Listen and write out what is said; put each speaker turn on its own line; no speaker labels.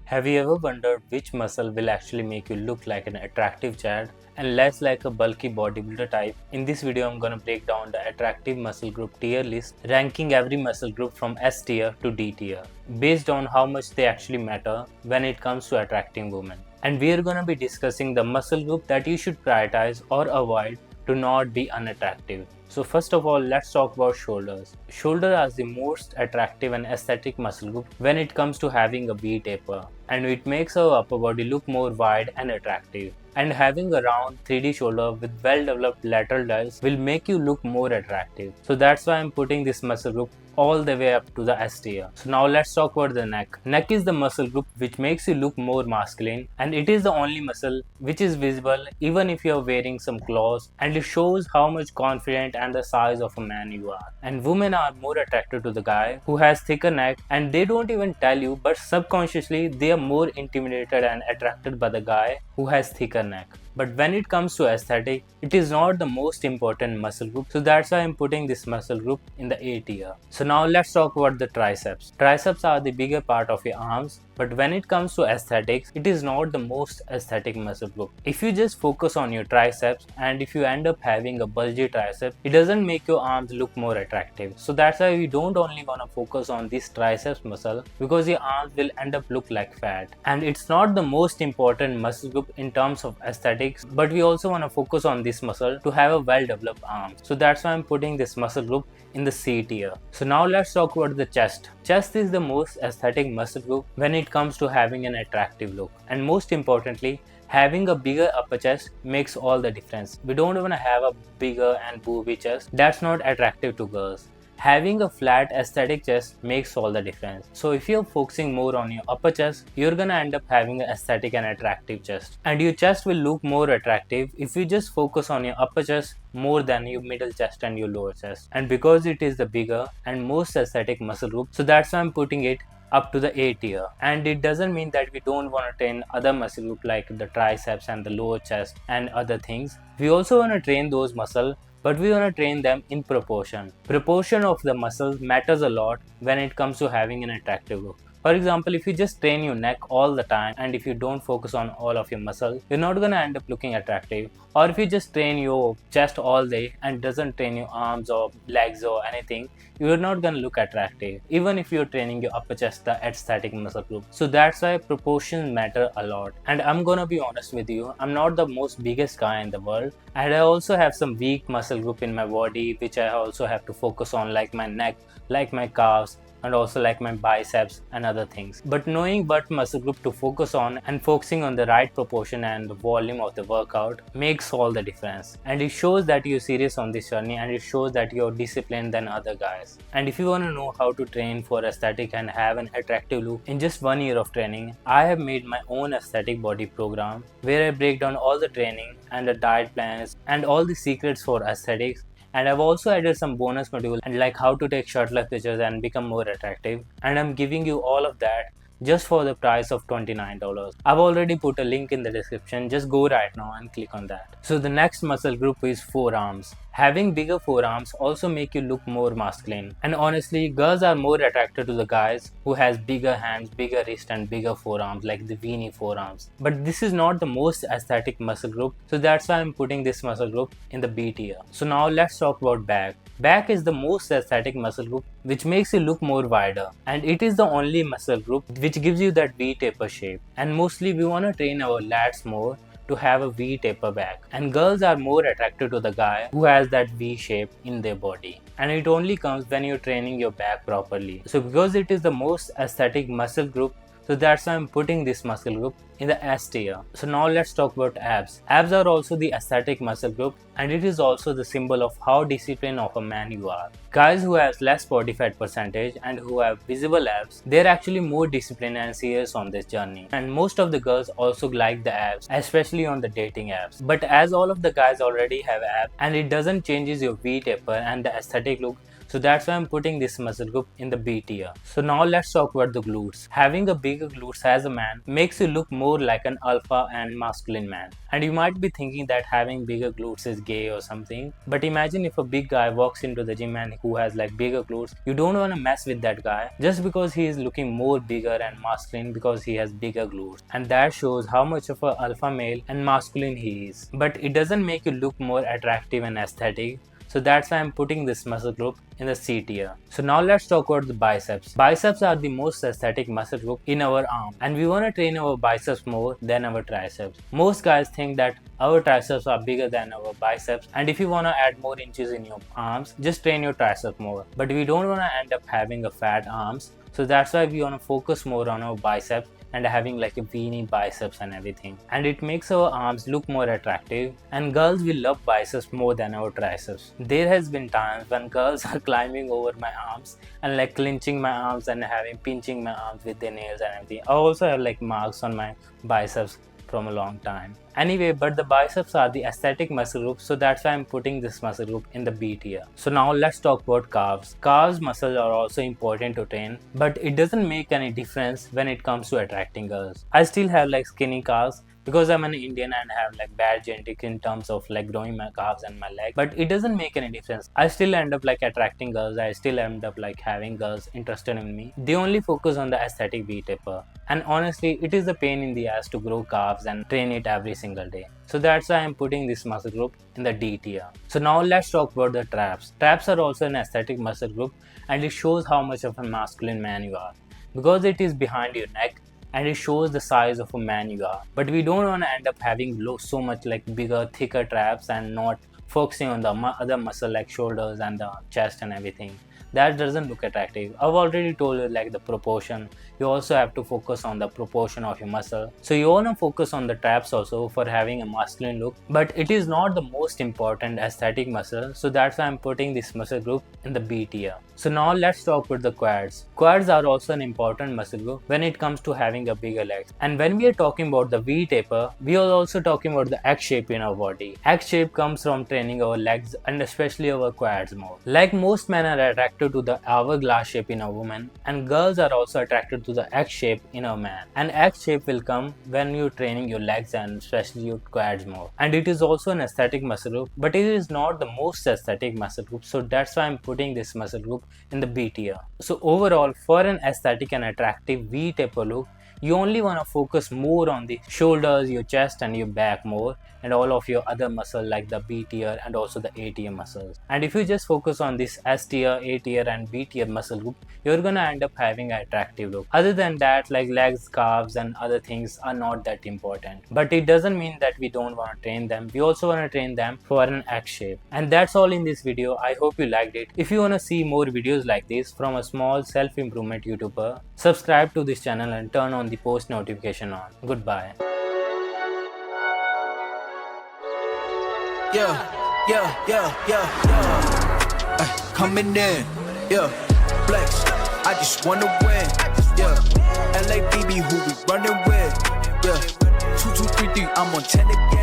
Have you ever wondered which muscle will actually make you look like an attractive child and less like a bulky bodybuilder type? In this video, I'm gonna break down the attractive muscle group tier list, ranking every muscle group from S tier to D tier, based on how much they actually matter when it comes to attracting women. And we are gonna be discussing the muscle group that you should prioritize or avoid to not be unattractive. So first of all, let's talk about shoulders. Shoulder are the most attractive and aesthetic muscle group when it comes to having a V taper, and it makes our upper body look more wide and attractive. And having a round 3D shoulder with well developed lateral delts will make you look more attractive. So that's why I'm putting this muscle group all the way up to the S tier. So now let's talk about the neck. Neck is the muscle group which makes you look more masculine, and it is the only muscle which is visible even if you are wearing some clothes, and it shows how much confident and the size of a man you are. And women are more attracted to the guy who has thicker neck, and they don't even tell you, but subconsciously they are more intimidated and attracted by the guy who has thicker neck. But when it comes to aesthetic, it is not the most important muscle group, so that's why I'm putting this muscle group in the A tier. So now let's talk about the triceps. Triceps are the bigger part of your arms, but when it comes to aesthetics, it is not the most aesthetic muscle group. If you just focus on your triceps, and if you end up having a bulgy tricep, it doesn't make your arms look more attractive. So that's why we don't only want to focus on this triceps muscle, because your arms will end up look like fat. And it's not the most important muscle group in terms of aesthetics, but we also want to focus on this muscle to have a well developed arm. So that's why I'm putting this muscle group in the C tier. So now let's talk about the chest. Chest is the most aesthetic muscle group when it comes to having an attractive look, and most importantly, having a bigger upper chest makes all the difference. We don't want to have a bigger and booby chest. That's not attractive to girls. Having a flat aesthetic chest makes all the difference. So if you're focusing more on your upper chest, you're gonna end up having an aesthetic and attractive chest. And your chest will look more attractive if you just focus on your upper chest more than your middle chest and your lower chest. And because it is the bigger and most aesthetic muscle group, so that's why I'm putting it up to the A tier. And it doesn't mean that we don't want to train other muscle group like the triceps and the lower chest and other things. We also want to train those muscles, but we want to train them in proportion. Proportion of the muscles matters a lot when it comes to having an attractive look. For example, if you just train your neck all the time, and if you don't focus on all of your muscles, you're not gonna end up looking attractive. Or if you just train your chest all day and doesn't train your arms or legs or anything, you're not gonna look attractive, even if you're training your upper chest, the aesthetic muscle group. So that's why proportions matter a lot. And I'm gonna be honest with you, I'm not the most biggest guy in the world, and I also have some weak muscle group in my body which I also have to focus on, like my neck, like my calves, and also like my biceps and other things. But knowing what muscle group to focus on and focusing on the right proportion and the volume of the workout makes all the difference. And it shows that you're serious on this journey, and it shows that you're disciplined than other guys. And if you want to know how to train for aesthetic and have an attractive look in just 1 year of training, I have made my own aesthetic body program where I break down all the training and the diet plans and all the secrets for aesthetics. And I've also added some bonus modules and like how to take shirtless pictures and become more attractive. And I'm giving you all of that just for the price of $29. I've already put a link in the description. Just go right now and click on that. So the next muscle group is forearms. Having bigger forearms also make you look more masculine. And honestly, girls are more attracted to the guys who has bigger hands, bigger wrist and bigger forearms, like the weenie forearms. But this is not the most aesthetic muscle group, so that's why I'm putting this muscle group in the B tier. So now let's talk about back. Back is the most aesthetic muscle group which makes you look more wider, and it is the only muscle group which gives you that V taper shape. And mostly we want to train our lats more to have a V taper back, and girls are more attracted to the guy who has that V shape in their body, and it only comes when you're training your back properly. So because it is the most aesthetic muscle group, so that's why I'm putting this muscle group in the S tier. So now let's talk about abs. Abs are also the aesthetic muscle group, and it is also the symbol of how disciplined of a man you are. Guys who have less body fat percentage and who have visible abs, they're actually more disciplined and serious on this journey. And most of the girls also like the abs, especially on the dating apps. But as all of the guys already have abs and it doesn't changes your V taper and the aesthetic look, So that's why I'm putting this muscle group in the B tier. So now let's talk about the glutes. Having a bigger glutes as a man makes you look more like an alpha and masculine man. And you might be thinking that having bigger glutes is gay or something, but imagine if a big guy walks into the gym and who has like bigger glutes, you don't want to mess with that guy just because he is looking more bigger and masculine because he has bigger glutes. And that shows how much of an alpha male and masculine he is. But it doesn't make you look more attractive and aesthetic. So that's why I'm putting this muscle group in the C tier. So now let's talk about the biceps. Biceps are the most aesthetic muscle group in our arm, and we want to train our biceps more than our triceps. Most guys think that our triceps are bigger than our biceps, and if you want to add more inches in your arms, just train your triceps more. But we don't want to end up having a fat arms, so that's why we want to focus more on our biceps and having like a weenie biceps and everything, and it makes our arms look more attractive, and girls will love biceps more than our triceps. There has been times when girls are climbing over my arms and like clenching my arms and having pinching my arms with their nails and everything. I also have like marks on my biceps from a long time. Anyway, but the biceps are the aesthetic muscle group, so that's why I'm putting this muscle group in the B tier. So now let's talk about calves. Calves muscles are also important to train, but it doesn't make any difference when it comes to attracting girls. I still have like skinny calves because I'm an Indian and have like bad genetics in terms of like growing my calves and my leg, but it doesn't make any difference. I still end up like attracting girls. I still end up like having girls interested in me. They only focus on the aesthetic V-taper, and honestly it is a pain in the ass to grow calves and train it every single day. So that's why I'm putting this muscle group in the D tier. So now let's talk about the traps. Traps are also an aesthetic muscle group, and it shows how much of a masculine man you are because it is behind your neck and it shows the size of a man you are. But we don't want to end up having so much like bigger, thicker traps and not focusing on the other muscle like shoulders and the chest and everything. That doesn't look attractive. I've already told you like the proportion. You also have to focus on the proportion of your muscle. So you want to focus on the traps also for having a masculine look, but it is not the most important aesthetic muscle. So that's why I'm putting this muscle group in the B tier. So now let's talk about the quads. Quads are also an important muscle group when it comes to having a bigger legs. And when we are talking about the V taper, we are also talking about the X shape in our body. X shape comes from training our legs and especially our quads more. Like most men are attracted to the hourglass shape in a woman, and girls are also attracted to the X shape in a man. And X shape will come when you're training your legs and especially your quads more. And it is also an aesthetic muscle group, but it is not the most aesthetic muscle group. So that's why I'm putting this muscle group in the B tier. So overall, for an aesthetic and attractive V taper look, you only want to focus more on the shoulders, your chest and your back more, and all of your other muscle like the B tier and also the A tier muscles. And if you just focus on this S tier, A tier and B tier muscle group, you're gonna end up having an attractive look. Other than that, like legs, calves and other things are not that important. But it doesn't mean that we don't want to train them. We also want to train them for an X shape. And that's all in this video. I hope you liked it. If you want to see more videos like this from a small self-improvement YouTuber, subscribe to this channel and turn on the post notification on. Goodbye.
Coming in, flex. I just wanna win, LA BB, who we running with, 2 2 3 3. I'm on 10 again.